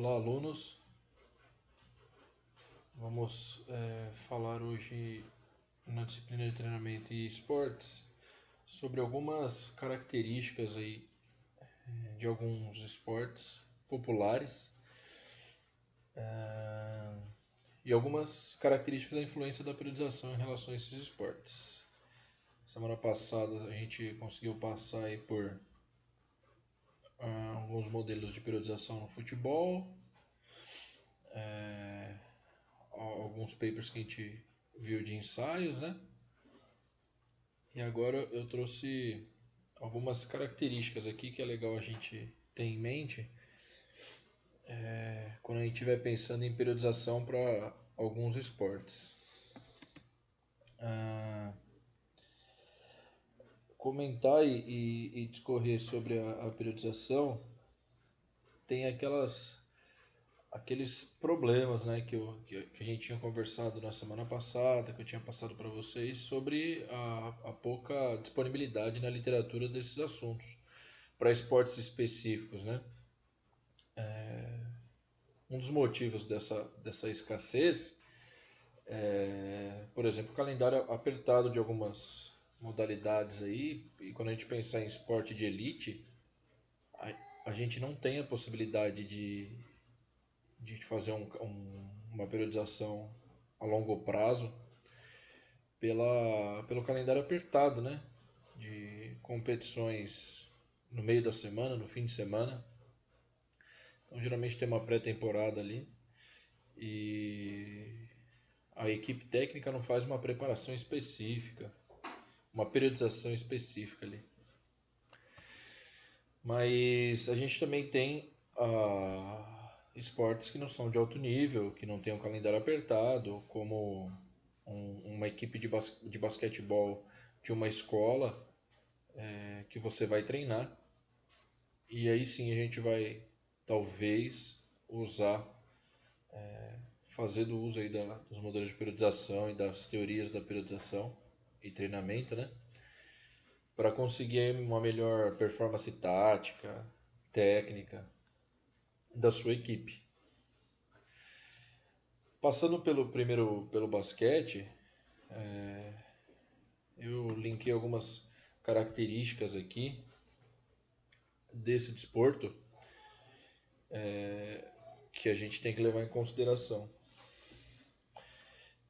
Olá, alunos. Vamos falar hoje na disciplina de treinamento e esportes sobre algumas características aí de alguns esportes populares e algumas características da influência da periodização em relação a esses esportes. Semana passada a gente conseguiu passar aí por alguns modelos de periodização no futebol, alguns papers que a gente viu de ensaios, né? E agora eu trouxe algumas características aqui que é legal a gente ter em mente quando a gente estiver pensando em periodização para alguns esportes. Comentar e discorrer sobre a periodização tem aqueles problemas, né, que a gente tinha conversado na semana passada, que eu tinha passado para vocês, sobre a pouca disponibilidade na literatura desses assuntos para esportes específicos, né? Um dos motivos dessa escassez é, por exemplo, o calendário apertado de algumas modalidades aí, e quando a gente pensar em esporte de elite, a gente não tem a possibilidade de fazer uma periodização a longo prazo pelo calendário apertado, né? De competições no meio da semana, no fim de semana. Então, geralmente tem uma pré-temporada ali e a equipe técnica não faz uma preparação específica, uma periodização específica ali. Mas a gente também tem esportes que não são de alto nível, que não tem um calendário apertado, como uma equipe de basquetebol de uma escola que você vai treinar. E aí sim a gente vai talvez fazer do uso aí dos modelos de periodização e das teorias da periodização e treinamento, né? Para conseguir uma melhor performance tática, técnica da sua equipe. Passando pelo basquete, eu linkei algumas características aqui desse desporto que a gente tem que levar em consideração.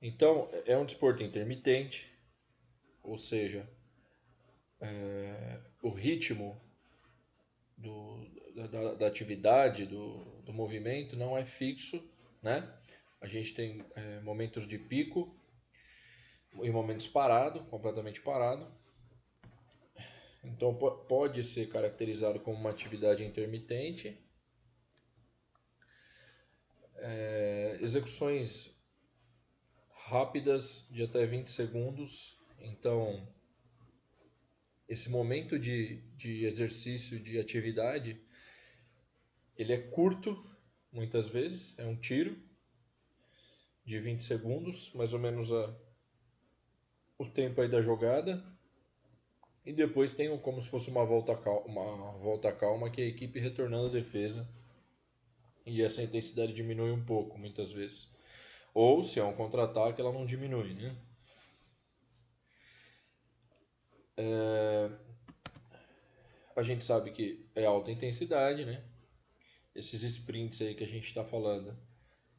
Então, é um desporto intermitente, ou seja, o ritmo da atividade, do movimento não é fixo, né? A gente tem momentos de pico e momentos parado, completamente parado. Então pode ser caracterizado como uma atividade intermitente. Execuções rápidas de até 20 segundos. Então, esse momento de exercício, de atividade, ele é curto, muitas vezes, é um tiro de 20 segundos, mais ou menos o tempo aí da jogada. E depois tem como se fosse uma volta calma, que é a equipe retornando à defesa. E essa intensidade diminui um pouco, muitas vezes. Ou, se é um contra-ataque, ela não diminui, né? A gente sabe que é alta intensidade, né? Esses sprints aí que a gente está falando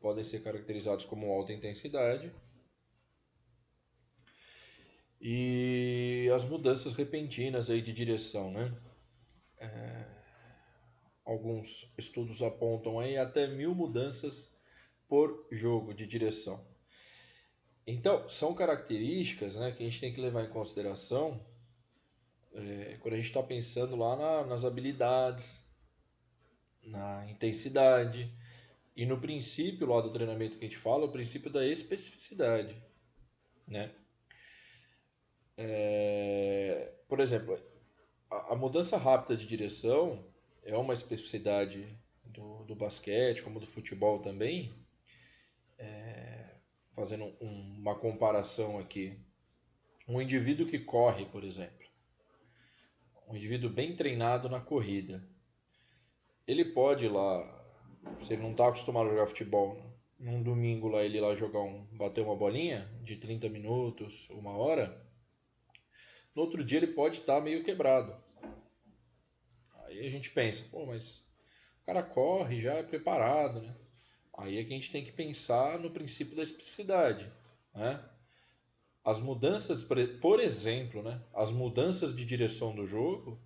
podem ser caracterizados como alta intensidade. E as mudanças repentinas aí de direção, né? Alguns estudos apontam aí até 1000 mudanças por jogo de direção. Então, são características, né, que a gente tem que levar em consideração quando a gente está pensando lá nas habilidades, na intensidade e no princípio lá do treinamento que a gente fala, o princípio da especificidade, né? Por exemplo, a mudança rápida de direção é uma especificidade do basquete, como do futebol também. Fazendo uma comparação aqui, um indivíduo que corre, por exemplo, um indivíduo bem treinado na corrida, ele pode lá se ele não está acostumado a jogar futebol, num domingo lá ele ir lá bater uma bolinha de 30 minutos, uma hora, no outro dia ele pode estar meio quebrado. Aí a gente pensa, pô, mas o cara corre, já é preparado, né? Aí é que a gente tem que pensar no princípio da especificidade, né? As mudanças, por exemplo, né? As mudanças de direção do jogo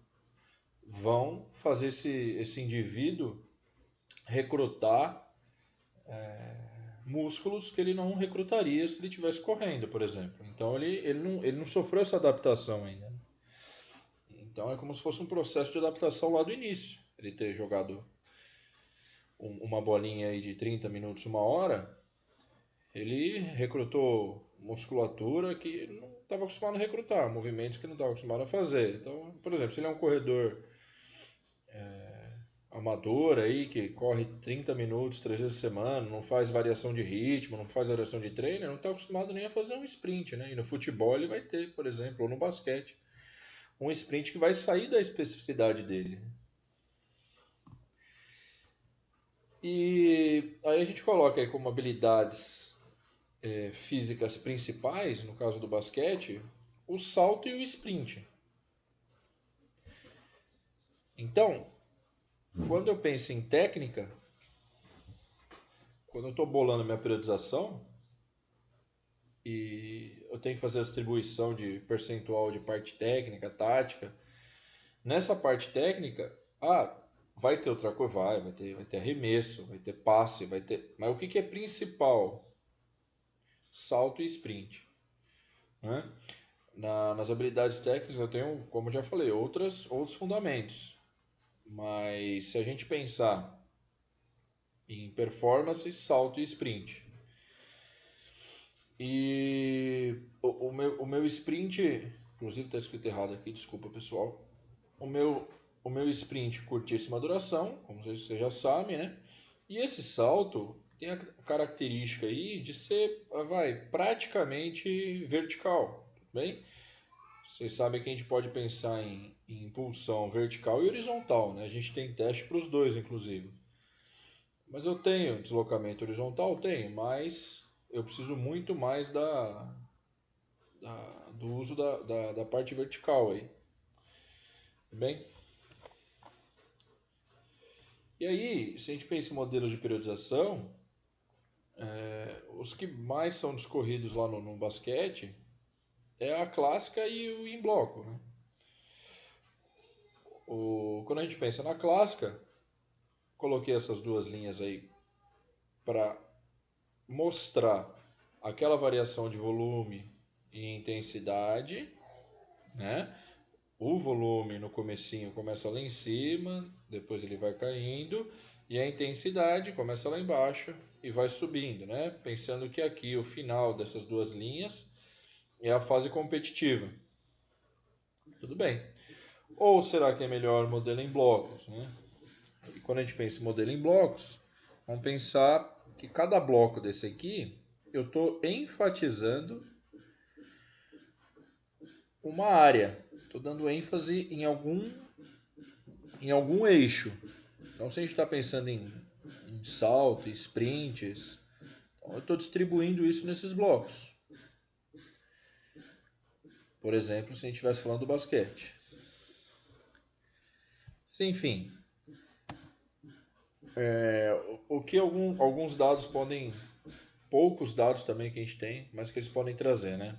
vão fazer esse indivíduo recrutar músculos que ele não recrutaria se ele estivesse correndo, por exemplo. Então ele não sofreu essa adaptação ainda. Então é como se fosse um processo de adaptação lá do início. Ele ter jogado uma bolinha aí de 30 minutos, uma hora, ele recrutou musculatura que não estava acostumado a recrutar, movimentos que não estava acostumado a fazer. Então, por exemplo, se ele é um corredor amador aí, que corre 30 minutos, 3 vezes por semana, não faz variação de ritmo, não faz variação de treino, não está acostumado nem a fazer um sprint, né? E no futebol ele vai ter, por exemplo, ou no basquete, um sprint que vai sair da especificidade dele. E aí a gente coloca aí como habilidades físicas principais, no caso do basquete, o salto e o sprint. Então, quando eu penso em técnica, quando eu estou bolando minha periodização e eu tenho que fazer a distribuição de percentual de parte técnica, tática, nessa parte técnica, vai ter outra coisa, vai ter arremesso, vai ter passe, vai ter. Mas o que é principal? Salto e sprint. Né? Nas habilidades técnicas eu tenho, como já falei, outros fundamentos. Mas se a gente pensar em performance, salto e sprint. E o meu sprint, inclusive está escrito errado aqui, desculpa pessoal. O meu sprint curtíssima duração, como vocês já sabem, né? E esse salto tem a característica aí de ser, praticamente vertical, tudo bem? Vocês sabem que a gente pode pensar em impulsão vertical e horizontal, né? A gente tem teste para os dois, inclusive. Mas eu tenho deslocamento horizontal? Tenho, mas eu preciso muito mais do uso da parte vertical aí. Tudo bem? E aí, se a gente pensa em modelos de periodização, os que mais são discorridos lá no basquete é a clássica e o em bloco. Né? Quando a gente pensa na clássica, coloquei essas duas linhas aí para mostrar aquela variação de volume e intensidade, né? O volume no comecinho começa lá em cima, depois ele vai caindo, e a intensidade começa lá embaixo e vai subindo, né? Pensando que aqui o final dessas duas linhas é a fase competitiva. Tudo bem. Ou será que é melhor modelo em blocos, né? E quando a gente pensa em modelo em blocos, vamos pensar que cada bloco desse aqui, eu estou enfatizando uma área. Estou dando ênfase em algum eixo. Então, se a gente está pensando em salto, sprints, então eu estou distribuindo isso nesses blocos. Por exemplo, se a gente estivesse falando do basquete. Mas, enfim, o que alguns dados poucos dados também que a gente tem, mas que eles podem trazer, né?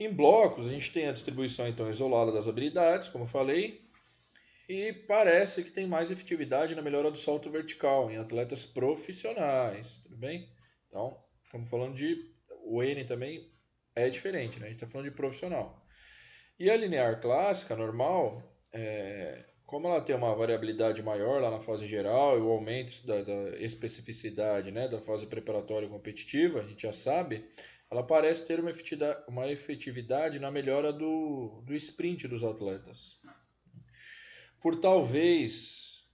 Em blocos, a gente tem a distribuição então isolada das habilidades, como eu falei, e parece que tem mais efetividade na melhora do salto vertical em atletas profissionais, tudo bem? Então, estamos falando o N também é diferente, né? A gente está falando de profissional. E a linear clássica, normal, como ela tem uma variabilidade maior lá na fase geral e o aumento da especificidade, né, da fase preparatória e competitiva, a gente já sabe, ela parece ter uma efetividade na melhora do sprint dos atletas. Por talvez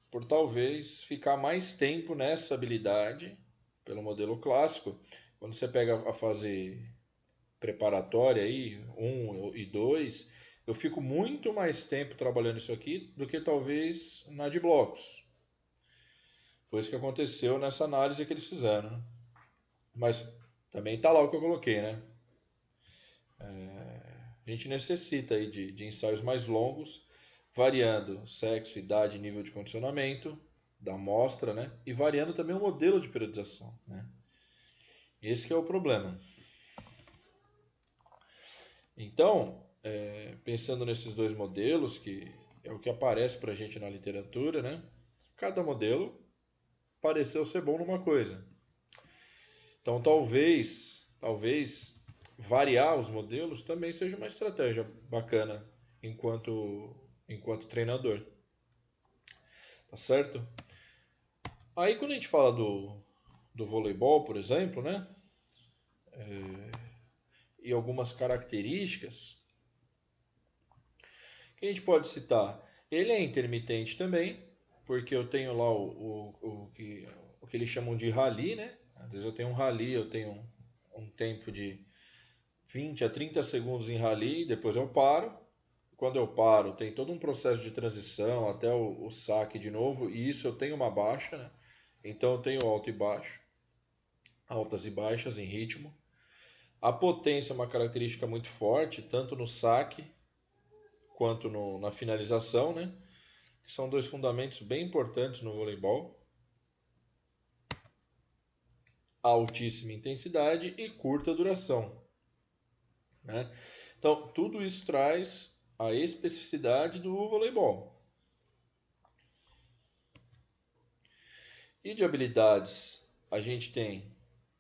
ficar mais tempo nessa habilidade, pelo modelo clássico, quando você pega a fase preparatória aí, 1 e 2, eu fico muito mais tempo trabalhando isso aqui do que talvez na de blocos. Foi isso que aconteceu nessa análise que eles fizeram, né? Mas também tá lá o que eu coloquei, né? A gente necessita aí de ensaios mais longos, variando sexo, idade, nível de condicionamento da amostra, né? E variando também o modelo de periodização, né? Esse que é o problema. Então, pensando nesses dois modelos, que é o que aparece para a gente na literatura, né? Cada modelo pareceu ser bom numa coisa. Então, talvez variar os modelos também seja uma estratégia bacana enquanto treinador. Tá certo? Aí, quando a gente fala do voleibol, por exemplo, né? E algumas características que a gente pode citar. Ele é intermitente também, porque eu tenho lá o que eles chamam de rally, né? Às vezes eu tenho um rally, eu tenho um tempo de 20 a 30 segundos em rally, depois eu paro. Quando eu paro, tem todo um processo de transição até o saque de novo, e isso eu tenho uma baixa, né? Então eu tenho alto e baixo, altas e baixas em ritmo. A potência é uma característica muito forte, tanto no saque quanto na finalização, né? São dois fundamentos bem importantes no voleibol. Altíssima intensidade e curta duração, né? Então, tudo isso traz a especificidade do voleibol. E de habilidades, a gente tem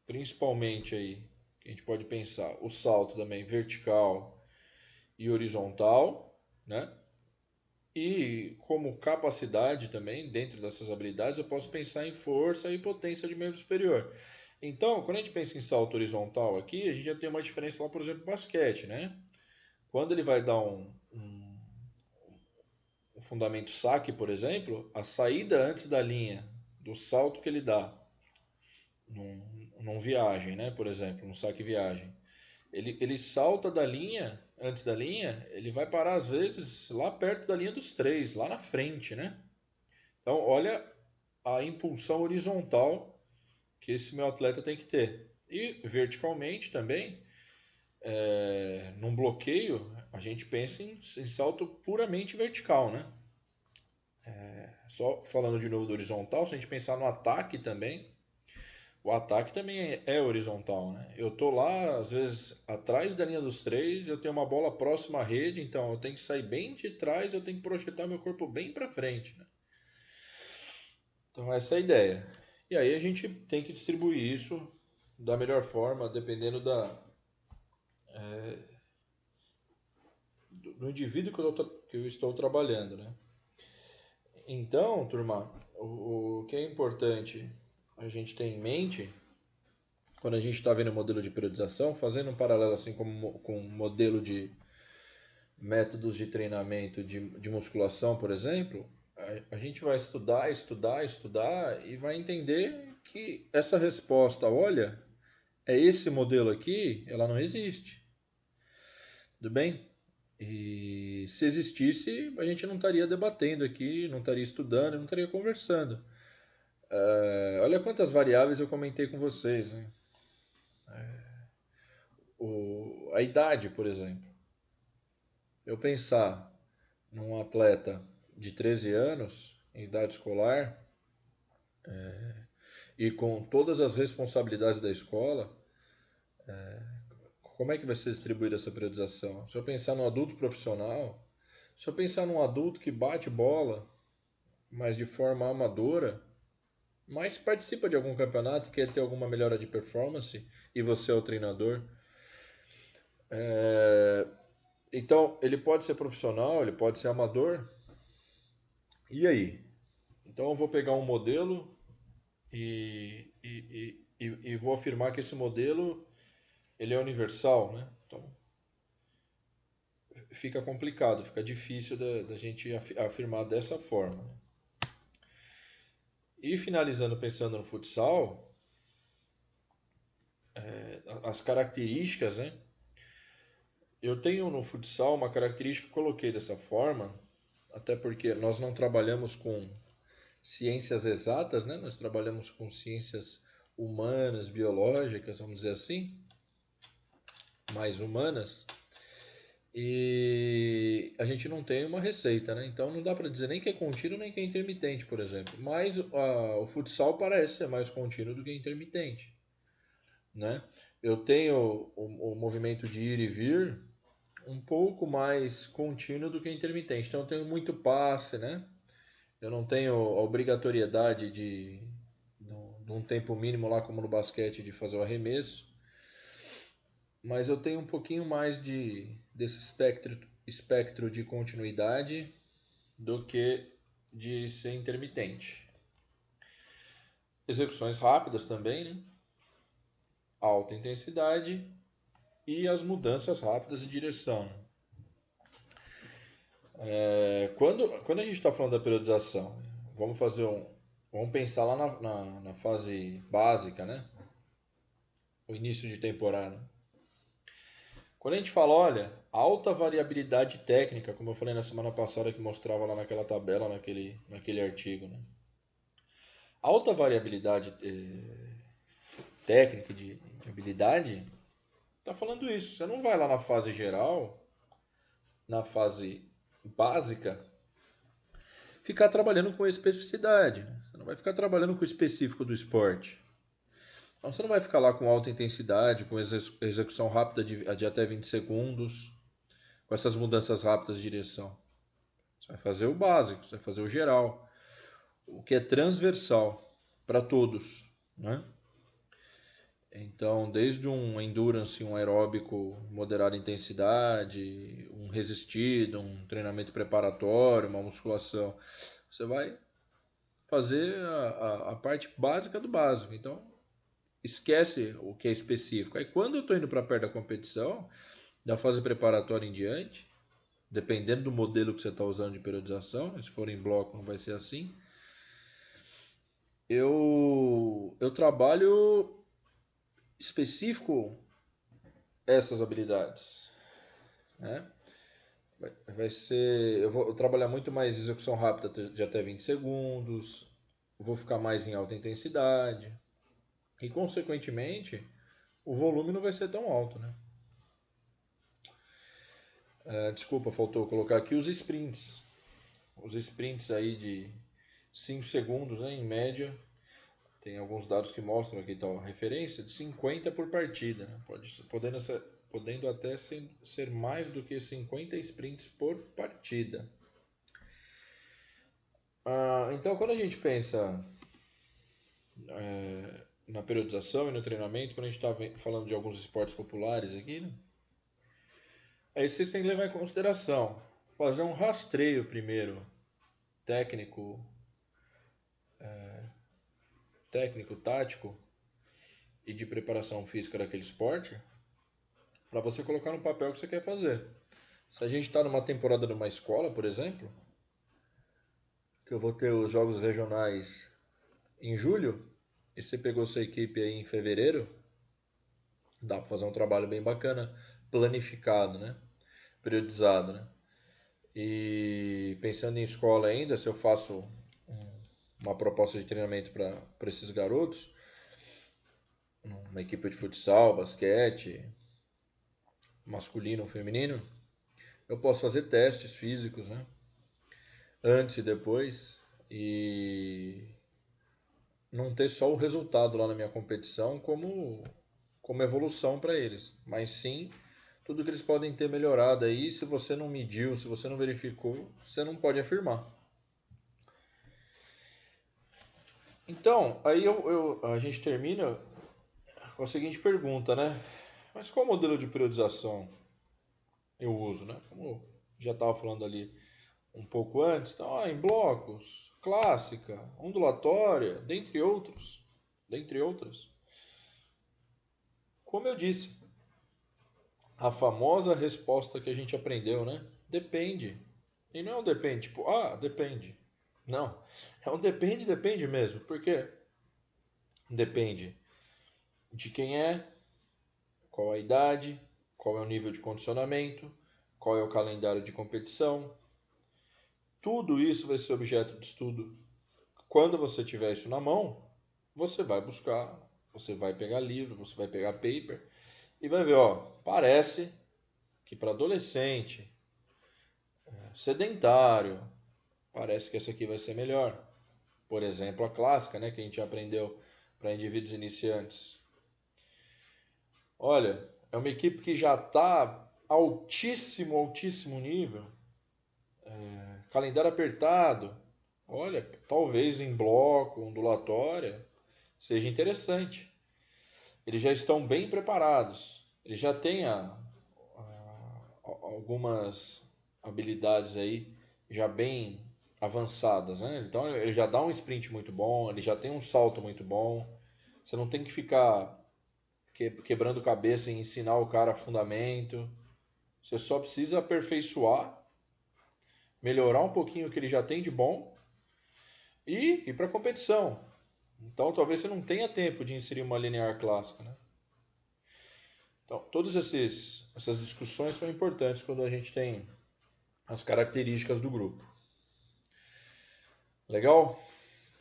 principalmente aí, que a gente pode pensar, o salto também vertical e horizontal, né? E como capacidade também, dentro dessas habilidades, eu posso pensar em força e potência de membro superior. Então, quando a gente pensa em salto horizontal aqui, a gente já tem uma diferença lá, por exemplo, no basquete, né? Quando ele vai dar um fundamento saque, por exemplo, a saída antes da linha do salto que ele dá num viagem, né? Por exemplo, num saque viagem. Ele salta da linha, antes da linha, ele vai parar às vezes lá perto da linha dos três, lá na frente, né? Então, olha a impulsão horizontal que esse meu atleta tem que ter. E verticalmente também, num bloqueio, a gente pensa em salto puramente vertical, né? Só falando de novo do horizontal, se a gente pensar no ataque também, o ataque também é horizontal, né? Eu tô lá, às vezes, atrás da linha dos três, eu tenho uma bola próxima à rede, então eu tenho que sair bem de trás, eu tenho que projetar meu corpo bem para frente, né? Então essa é a ideia. E aí a gente tem que distribuir isso da melhor forma, dependendo do indivíduo que eu estou trabalhando, né? Então, turma, o que é importante a gente ter em mente quando a gente está vendo o modelo de periodização, fazendo um paralelo assim com o modelo de métodos de treinamento de musculação, por exemplo, a gente vai estudar e vai entender que essa resposta, olha, é esse modelo aqui, ela não existe. Tudo bem? E se existisse, a gente não estaria debatendo aqui, não estaria estudando, não estaria conversando. Olha quantas variáveis eu comentei com vocês, né? A idade, por exemplo. Eu pensar num atleta de 13 anos, em idade escolar, e com todas as responsabilidades da escola, como é que vai ser distribuída essa periodização? Se eu pensar num adulto profissional, se eu pensar num adulto que bate bola, mas de forma amadora, mas participa de algum campeonato, quer ter alguma melhora de performance, e você é o treinador, então ele pode ser profissional, ele pode ser amador, e aí? Então eu vou pegar um modelo e vou afirmar que esse modelo ele é universal, né? Então fica complicado, fica difícil da gente afirmar dessa forma. E finalizando pensando no futsal, as características, né? Eu tenho no futsal uma característica que eu coloquei dessa forma, até porque nós não trabalhamos com ciências exatas, né? Nós trabalhamos com ciências humanas, biológicas, vamos dizer assim, mais humanas, e a gente não tem uma receita, né? Então não dá para dizer nem que é contínuo nem que é intermitente, por exemplo. Mas o futsal parece ser mais contínuo do que intermitente, né? Eu tenho o movimento de ir e vir um pouco mais contínuo do que intermitente. Então eu tenho muito passe, né? Eu não tenho a obrigatoriedade de um tempo mínimo lá como no basquete de fazer o arremesso, mas eu tenho um pouquinho mais desse espectro de continuidade do que de ser intermitente. Execuções rápidas também, né? Alta intensidade e as mudanças rápidas de direção. Quando a gente está falando da periodização, vamos pensar lá na fase básica, né? O início de temporada. Quando a gente fala, olha, alta variabilidade técnica, como eu falei na semana passada que mostrava lá naquela tabela, naquele artigo, né? Alta variabilidade técnica de habilidade, está falando isso. Você não vai lá na fase geral, na fase básica, ficar trabalhando com especificidade. Né? Você não vai ficar trabalhando com o específico do esporte. Então você não vai ficar lá com alta intensidade, com execução rápida de até 20 segundos, com essas mudanças rápidas de direção. Você vai fazer o básico, você vai fazer o geral, o que é transversal para todos, né? Então, desde um endurance, um aeróbico moderada intensidade, um resistido, um treinamento preparatório, uma musculação, você vai fazer a parte básica do básico. Então, esquece o que é específico. Aí, quando eu estou indo para perto da competição, da fase preparatória em diante, dependendo do modelo que você está usando de periodização, se for em bloco não vai ser assim, eu trabalho específico essas habilidades, né? Vai ser, eu vou trabalhar muito mais execução rápida de até 20 segundos, vou ficar mais em alta intensidade e, consequentemente, o volume não vai ser tão alto, né? Desculpa, faltou colocar aqui os sprints. Os sprints aí de 5 segundos, né, em média. Tem alguns dados que mostram aqui, então, a referência de 50 por partida, né? Podendo até ser mais do que 50 sprints por partida. Então, quando a gente pensa na periodização e no treinamento, quando a gente está falando de alguns esportes populares aqui, né? Aí vocês têm que levar em consideração, fazer um rastreio primeiro, técnico, tático e de preparação física daquele esporte, para você colocar no papel o que você quer fazer. Se a gente está numa temporada de uma escola, por exemplo, que eu vou ter os jogos regionais em julho, e você pegou sua equipe aí em fevereiro, dá para fazer um trabalho bem bacana, planificado, né? Periodizado, né? E pensando em escola ainda, se eu faço uma proposta de treinamento para esses garotos, uma equipe de futsal, basquete, masculino ou feminino, eu posso fazer testes físicos, né? Antes e depois, e não ter só o resultado lá na minha competição como evolução para eles, mas sim tudo que eles podem ter melhorado aí. Se você não mediu, se você não verificou, você não pode afirmar. Então, aí a gente termina com a seguinte pergunta, né? Mas qual modelo de periodização eu uso, né? Como já estava falando ali um pouco antes, então, em blocos, clássica, ondulatória, dentre outras. Como eu disse, a famosa resposta que a gente aprendeu, né? Depende. E não é um depende, tipo, depende. Não, é um depende mesmo. Por quê? Depende de quem é, qual a idade, qual é o nível de condicionamento, qual é o calendário de competição. Tudo isso vai ser objeto de estudo quando você tiver isso na mão, você vai buscar, você vai pegar livro, você vai pegar paper e vai ver, ó, parece que para adolescente, sedentário, parece que essa aqui vai ser melhor. Por exemplo, a clássica, né, que a gente aprendeu para indivíduos iniciantes. Olha, é uma equipe que já está altíssimo nível, calendário apertado. Olha, talvez em bloco, ondulatória, seja interessante. Eles já estão bem preparados. Eles já têm algumas habilidades aí já bem avançadas, né? Então ele já dá um sprint muito bom, ele já tem um salto muito bom. Você não tem que ficar quebrando cabeça em ensinar o cara fundamento. Você só precisa aperfeiçoar, melhorar um pouquinho o que ele já tem de bom e ir para a competição. Então talvez você não tenha tempo de inserir uma linear clássica, né? Então, todas essas discussões são importantes quando a gente tem as características do grupo. Legal?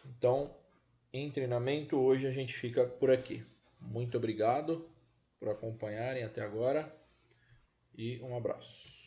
Então, em treinamento, hoje a gente fica por aqui. Muito obrigado por acompanharem até agora e um abraço.